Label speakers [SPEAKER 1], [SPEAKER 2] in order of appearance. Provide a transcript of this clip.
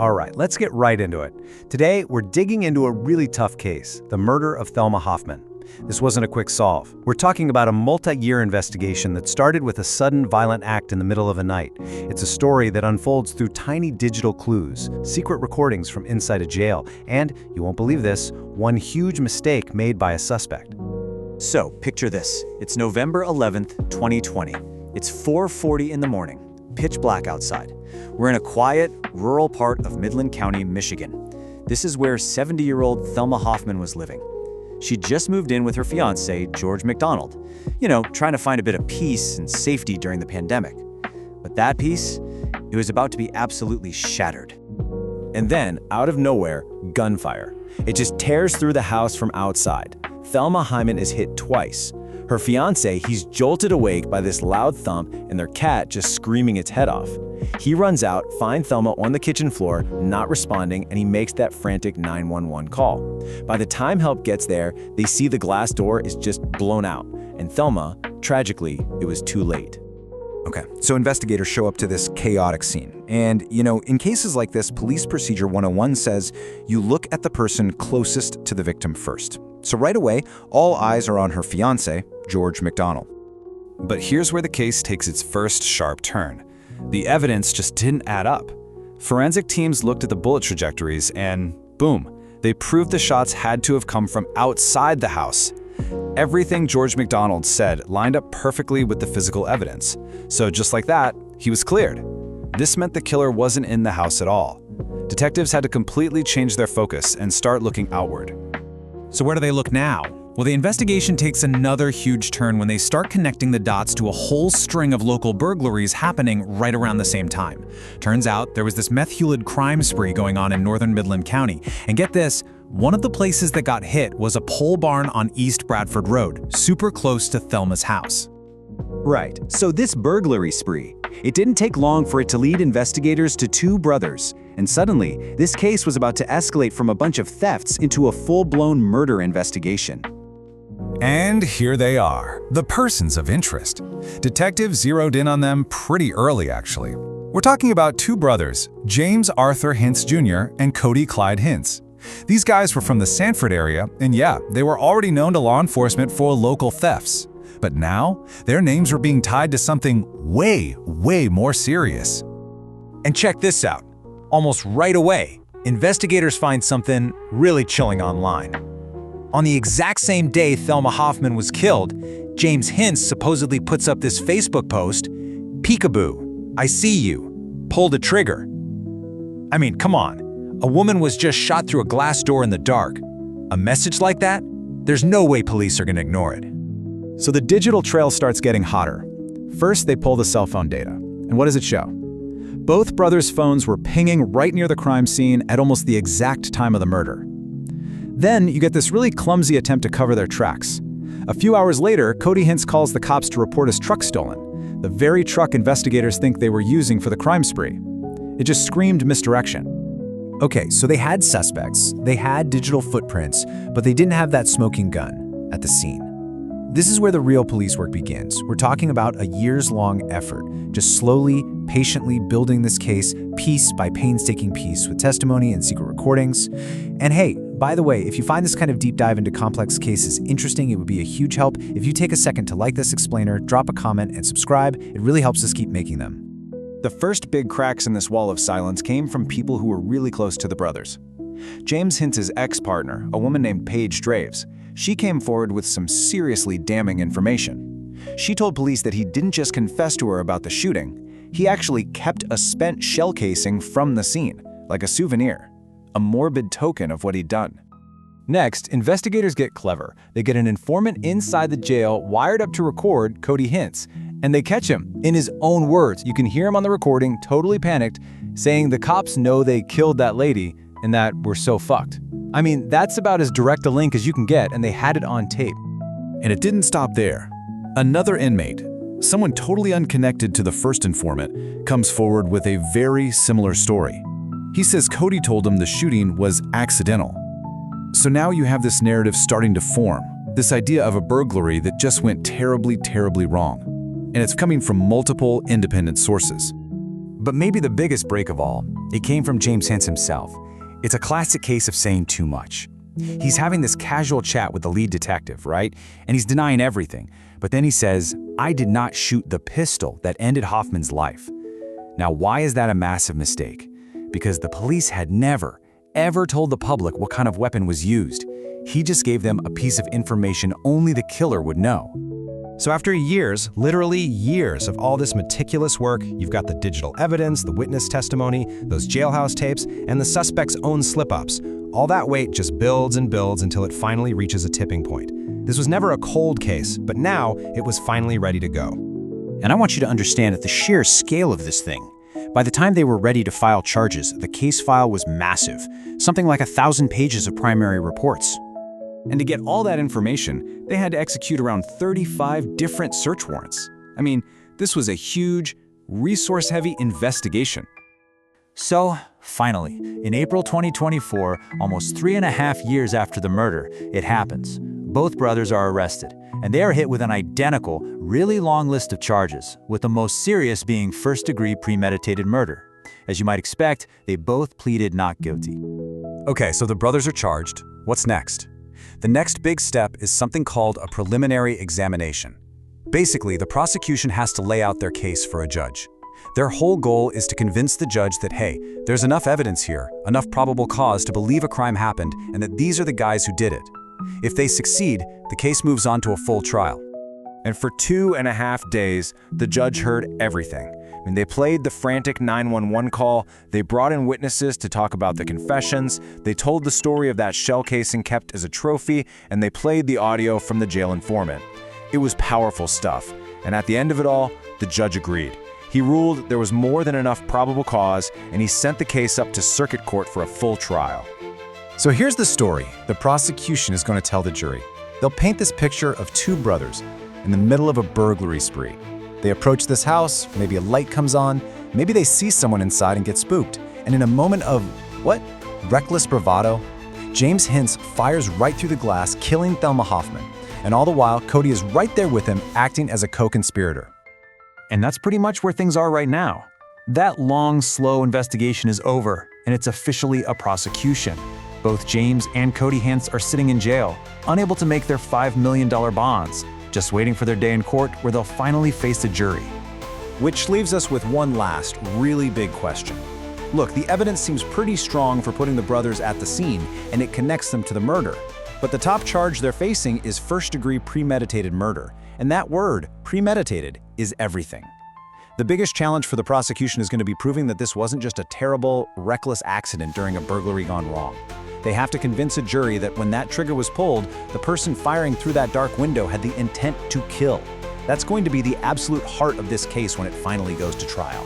[SPEAKER 1] All right, let's get right into it. Today, we're digging into a really tough case, the murder of Thelma Hofmann. This wasn't a quick solve. We're talking about a multi-year investigation that started with a sudden violent act in the middle of a night. It's a story that unfolds through tiny digital clues, secret recordings from inside a jail, and, you won't believe this, one huge mistake made by a suspect.
[SPEAKER 2] So, picture this. It's November 11th, 2020. It's 4:40 in the morning, pitch black outside. We're in a quiet, rural part of Midland County, Michigan. This is where 70-year-old Thelma Hofmann was living. She just moved in with her fiance, George McDonald, trying to find a bit of peace and safety during the pandemic. But that peace, it was about to be absolutely shattered.
[SPEAKER 3] And then, out of nowhere, gunfire. It just tears through the house from outside. Thelma Hofmann is hit twice. Her fiance, he's jolted awake by this loud thump and their cat just screaming its head off. He runs out, finds Thelma on the kitchen floor, not responding, and he makes that frantic 911 call. By the time help gets there, they see the glass door is just blown out, and Thelma, tragically, it was too late.
[SPEAKER 4] Okay, so investigators show up to this chaotic scene. And, in cases like this, Police Procedure 101 says you look at the person closest to the victim first. So right away, all eyes are on her fiancé, George McDonald.
[SPEAKER 5] But here's where the case takes its first sharp turn. The evidence just didn't add up. Forensic teams looked at the bullet trajectories and, boom, they proved the shots had to have come from outside the house. Everything George McDonald said lined up perfectly with the physical evidence. So just like that, he was cleared. This meant the killer wasn't in the house at all. Detectives had to completely change their focus and start looking outward.
[SPEAKER 6] So where do they look now? Well, the investigation takes another huge turn when they start connecting the dots to a whole string of local burglaries happening right around the same time. Turns out there was this meth-fueled crime spree going on in northern Midland County. And get this, one of the places that got hit was a pole barn on East Bradford Road, super close to Thelma's house.
[SPEAKER 3] Right, so this burglary spree, it didn't take long for it to lead investigators to two brothers. And suddenly, this case was about to escalate from a bunch of thefts into a full-blown murder investigation.
[SPEAKER 5] And here they are, the persons of interest. Detectives zeroed in on them pretty early, actually. We're talking about two brothers, James Arthur Hintz Jr. and Cody Clyde Hintz. These guys were from the Sanford area, and yeah, they were already known to law enforcement for local thefts. But now, their names were being tied to something way, way more serious.
[SPEAKER 1] And check this out. Almost right away, investigators find something really chilling online. On the exact same day Thelma Hofmann was killed, James Hintz supposedly puts up this Facebook post, "Peekaboo, I see you. Pull the trigger." I mean, come on. A woman was just shot through a glass door in the dark. A message like that? There's no way police are gonna ignore it.
[SPEAKER 3] So the digital trail starts getting hotter. First, they pull the cell phone data. And what does it show? Both brothers' phones were pinging right near the crime scene at almost the exact time of the murder. Then you get this really clumsy attempt to cover their tracks. A few hours later, Cody Hintz calls the cops to report his truck stolen, the very truck investigators think they were using for the crime spree. It just screamed misdirection.
[SPEAKER 1] Okay, so they had suspects, they had digital footprints, but they didn't have that smoking gun at the scene. This is where the real police work begins. We're talking about a years-long effort, just slowly, patiently building this case piece by painstaking piece with testimony and secret recordings. And hey, by the way, if you find this kind of deep dive into complex cases interesting, it would be a huge help if you take a second to like this explainer, drop a comment, and subscribe. It really helps us keep making them.
[SPEAKER 3] The first big cracks in this wall of silence came from people who were really close to the brothers. James Hintz's ex-partner, a woman named Paige Draves, she came forward with some seriously damning information. She told police that he didn't just confess to her about the shooting, he actually kept a spent shell casing from the scene, like a souvenir, a morbid token of what he'd done. Next, investigators get clever. They get an informant inside the jail wired up to record Cody Hintz, and they catch him. In his own words, you can hear him on the recording, totally panicked, saying the cops know they killed that lady and that we're so fucked. I mean, that's about as direct a link as you can get, and they had it on tape.
[SPEAKER 5] And it didn't stop there. Another inmate, someone totally unconnected to the first informant, comes forward with a very similar story. He says Cody told him the shooting was accidental. So now you have this narrative starting to form, this idea of a burglary that just went terribly, terribly wrong. And it's coming from multiple independent sources.
[SPEAKER 4] But maybe the biggest break of all, it came from James Hintz himself. It's a classic case of saying too much. He's having this casual chat with the lead detective, right? And he's denying everything. But then he says, "I did not shoot the pistol that ended Hofmann's life." Now, why is that a massive mistake? Because the police had never, ever told the public what kind of weapon was used. He just gave them a piece of information only the killer would know.
[SPEAKER 7] So after years, literally years of all this meticulous work, you've got the digital evidence, the witness testimony, those jailhouse tapes, and the suspect's own slip-ups. All that weight just builds and builds until it finally reaches a tipping point. This was never a cold case, but now it was finally ready to go.
[SPEAKER 2] And I want you to understand that the sheer scale of this thing. By the time they were ready to file charges, the case file was massive, something like 1,000 pages of primary reports.
[SPEAKER 3] And to get all that information, they had to execute around 35 different search warrants. I mean, this was a huge, resource-heavy investigation.
[SPEAKER 2] So, finally, in April 2024, almost 3.5 years after the murder, it happens. Both brothers are arrested, and they are hit with an identical, really long list of charges, with the most serious being first-degree premeditated murder. As you might expect, they both pleaded not guilty.
[SPEAKER 4] Okay, so the brothers are charged. What's next? The next big step is something called a preliminary examination. Basically, the prosecution has to lay out their case for a judge. Their whole goal is to convince the judge that, hey, there's enough evidence here, enough probable cause to believe a crime happened, and that these are the guys who did it. If they succeed, the case moves on to a full trial.
[SPEAKER 7] And for 2.5 days, the judge heard everything. I mean, they played the frantic 911 call, they brought in witnesses to talk about the confessions, they told the story of that shell casing kept as a trophy, and they played the audio from the jail informant. It was powerful stuff, and at the end of it all, the judge agreed. He ruled there was more than enough probable cause, and he sent the case up to circuit court for a full trial.
[SPEAKER 1] So here's the story the prosecution is going to tell the jury. They'll paint this picture of two brothers in the middle of a burglary spree. They approach this house, maybe a light comes on, maybe they see someone inside and get spooked. And in a moment of, reckless bravado, James Hintz fires right through the glass, killing Thelma Hofmann. And all the while, Cody is right there with him, acting as a co-conspirator.
[SPEAKER 2] And that's pretty much where things are right now. That long, slow investigation is over, and it's officially a prosecution. Both James and Cody Hintz are sitting in jail, unable to make their $5 million bonds, just waiting for their day in court where they'll finally face a jury.
[SPEAKER 7] Which leaves us with one last, really big question. Look, the evidence seems pretty strong for putting the brothers at the scene, and it connects them to the murder. But the top charge they're facing is first-degree premeditated murder. And that word, premeditated, is everything. The biggest challenge for the prosecution is going to be proving that this wasn't just a terrible, reckless accident during a burglary gone wrong. They have to convince a jury that when that trigger was pulled, the person firing through that dark window had the intent to kill. That's going to be the absolute heart of this case when it finally goes to trial.